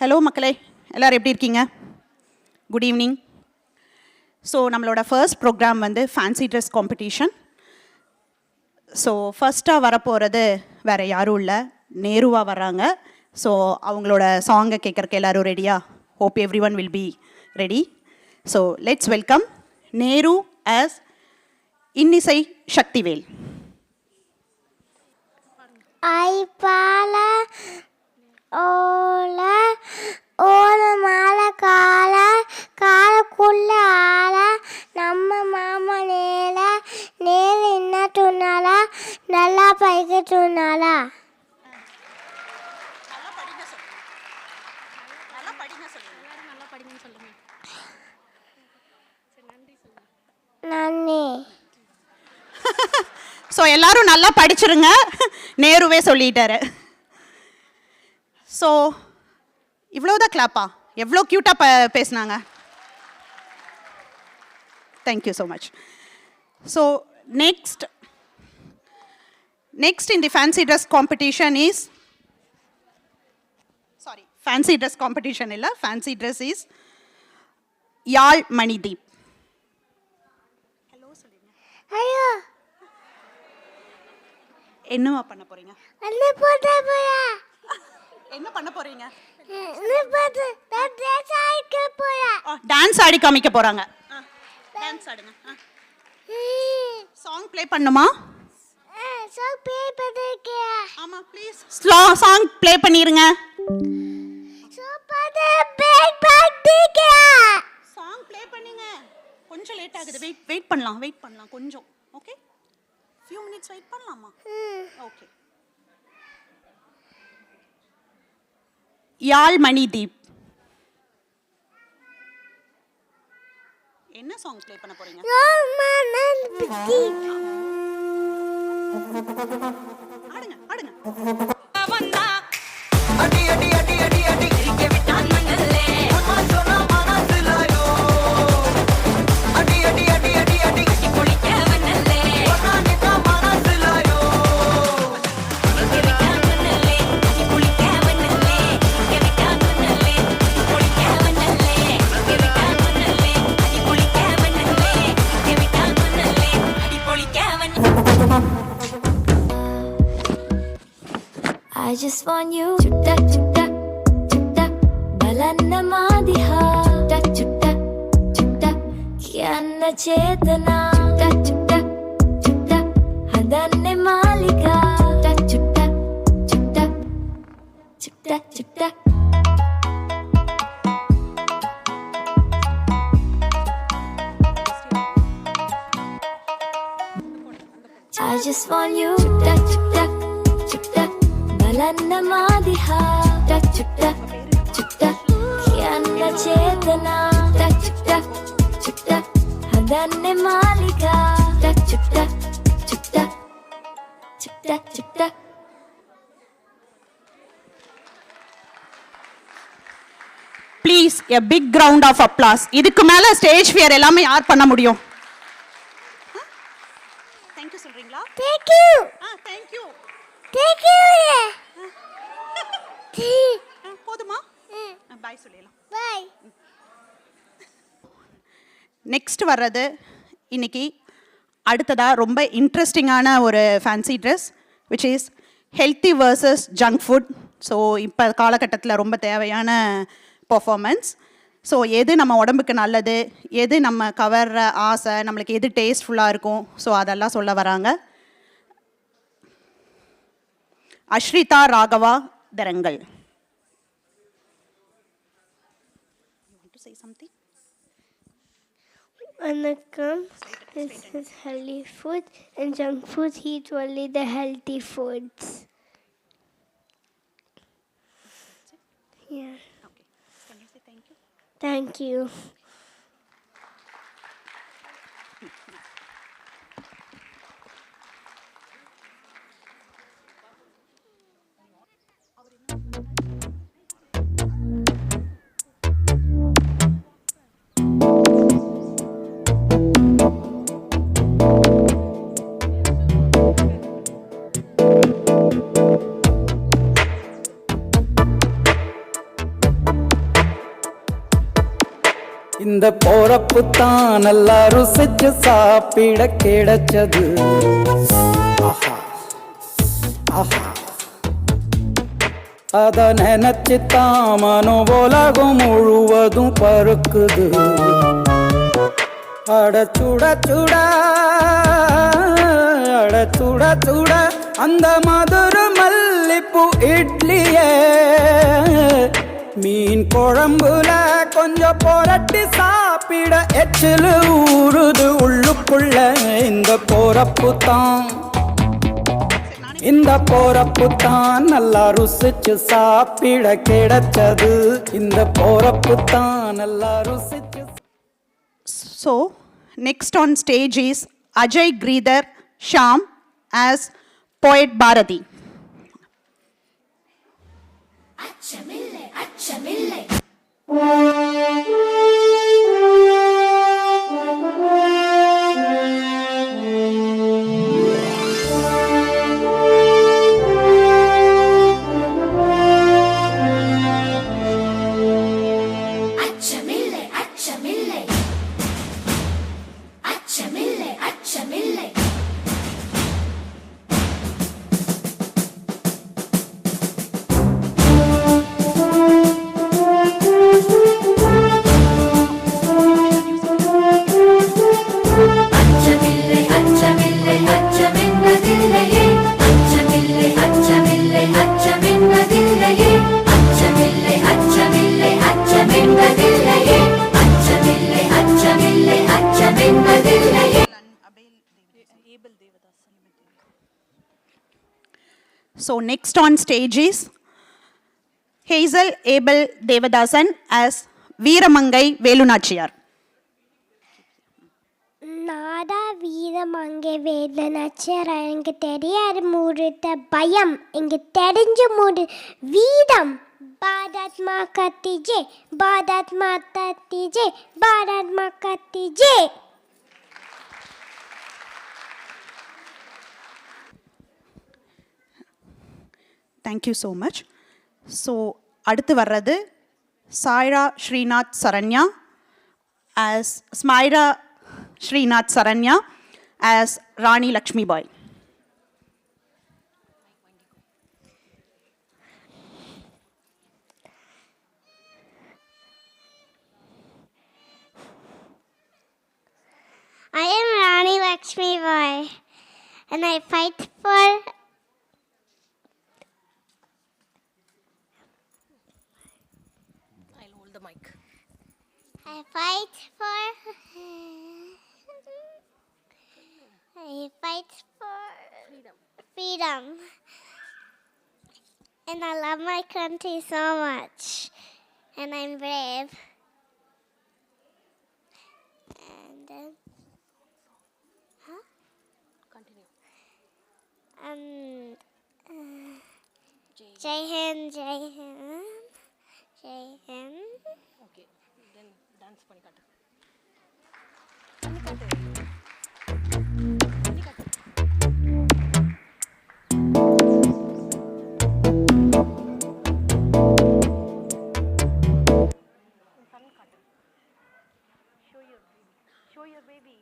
Hello மக்களே, எல்லோரும் எப்படி இருக்கீங்க? Good evening. ஸோ நம்மளோட ஃபர்ஸ்ட் ப்ரோக்ராம் வந்து ஃபேன்சி ட்ரெஸ் காம்படிஷன். ஸோ ஃபர்ஸ்ட்டாக வரப்போகிறது வேறு யாரும் இல்லை, நேருவாக வர்றாங்க. ஸோ அவங்களோட சாங்கை கேட்குறக்கு எல்லோரும் ரெடியா? Hope every one will be ready. So let's welcome Nehru as இன்னிசை சக்திவேல். ஐபால ஓல ஓல மாலை கால காலக்குள்ள ஆல நம்ம மாமா நேல நேல என்ன துணாலா நல்லா பைக்க துணாலா. நன்றி. ஸோ எல்லாரும் நல்லா படிச்சிருங்க, நேருவே சொல்லிட்டாரு. ஸோ இவ்வளோதான் கிளாப்பா? எவ்வளோ க்யூட்டாக பேசுனாங்க. Thank you so much. So next in the fancy dress competition is, sorry, fancy dress competition இல்லை, fancy dress is Yazh Manideep. Hello சொல்லுங்க. ஐயோ என்னவா பண்ண போறீங்க? என்ன போட்டா போயா? என்ன பண்ண போறீங்க? நிப்பது டான்ஸ் ஆடிக்க போயா? டான்ஸ் ஆடி காமிக்க போறாங்க. டான்ஸ் ஆடுங்க. சாங் ப்ளே பண்ணுமா? சாங் ப்ளே பண்ணிருக்கியா? ஆமா ப்ளீஸ் சாங் ப்ளே பண்ணிருங்க. சூப்பர் பேக் பண்ணிருக்கியா? சாங் ப்ளே பண்ணுங்க. கொஞ்சம் லேட் ஆகுது, வெயிட் பண்ணலாம் கொஞ்சம். ஓகே, few minutes வெயிட் பண்ணலாமா? ஓகே. யாழ் மணிதீப், என்ன சாங் ப்ளே பண்ண போறீங்க? ஆடுங்க ஆடுங்க. அடி அடி அடி அடி அடி கிரிக்கெ விட்டான் மங்கல்லே சொன்னா மனசுலாயோ. அடி அடி அடி அடி அடி கட்டி குளிக்க வந்தல்லே சொன்னா நிதா மனசுலாயோ. கிரிக்கெ விட்டான் மங்கல்லே கட்டி குளிக்க வந்தல்லே கிரிக்கெ விட்டான் மங்கல்லே குளிக்க வந்தல்லே கிரிக்கெ விட்டான் மங்கல்லே கட்டி குளிக்க வந்தல்லே கிரிக்கெ விட்டான் மங்கல்லே அடி குளிக்க வந்தல்லே. I just want you chutta chutta chutta balanna madiha chutta chutta chutta kiyanna chetana chutta chutta chutta hadanne malika chutta chutta chutta chutta. I just want you chutta chutta chutta balanna madiha chutta chutta kiyanna chetana chutta chutta hadanne malika chutta chutta chutta chutta. Please a big round of applause. இதுக்கு மேல stage fear எல்லாமே யார் பண்ண முடியும்? Thank you சொல்றீங்களா? Thank you. Thank you. Thank you. போதுமா? By சொல்லிடலாம். Bye. Next வர்றது இன்னைக்கு அடுத்ததாக ரொம்ப இன்ட்ரெஸ்டிங்கான ஒரு fancy dress which is healthy versus junk food. So இப்போ காலகட்டத்தில் ரொம்ப தேவையான பர்ஃபார்மன்ஸ். ஸோ எது நம்ம உடம்புக்கு நல்லது, எது நம்ம கவர்ற ஆசை, நம்மளுக்கு எது டேஸ்ட்ஃபுல்லாக இருக்கும், ஸோ அதெல்லாம் சொல்ல வராங்க. Ashritha Raghava தரங்கல். Vanakkam. This is healthy food, and junk food eat only the healthy foods. Yeah. Okay. Can you say thank you? Thank you. இந்த போறப்பு தான் நல்லா ருசிச்சு சாப்பிட கிடைச்சது. ஆஹா ஆஹா அத நினைச்சு தாமனோ உலகம் முழுவதும் பருக்குது. அட சுட சுட அட சுட சுட அந்த மதுர மல்லிப்பூ இட்லியே மீன் குழம்புல கொஞ்சம் புரட்டி சாப்பிட எச்சிலு ஊறுது உள்ளுக்குள்ள. இந்த போறப்பு தான் இந்த போறப்பு தான் நல்லா ருசிச்சு சாப்பிட கிடைச்சது. இந்த போறப்பு தான் நல்லா ருசிச்சு. So, next on stage is Ajay Gridhar Shyam as poet Bharati. Achamillai Achamillai Achamillai Achamillai Achamillai Achamillai Achamillai Achamillai அச்சமென்பதில்லையே Achamillai Achamillai அச்சமென்பதில்லையே Achamillai Achamillai அச்சமென்பதில்லையே Achamillai Achamillai அச்சமென்பதில்லையே. So, next on stage is Hazel Abel Devadasan as Veeramangai Velunachiyar. நாடா வீரம் அங்கே வேதனாச்சர் எனக்கு தெரியாத மூடுட்ட பயம் இங்கே தெரிஞ்ச மூடு வீரம். பாரத் மாதா கி ஜெய் பாரத் மாதா கி ஜெய் பாரத் மாதா கி Jai. Thank you so much. So, அடுத்து வர்றது Saira Srinath Saranya as Smaira Srinath Saranya as Rani Lakshmi Boy. I am Rani Lakshmi Boy and I fight for I fight for freedom. And I love my country so much. And I'm brave. And continue. Jai Hind, Jai Hind, Jai Hind. Okay, then dance பண்ணி காட்டு. Show your baby.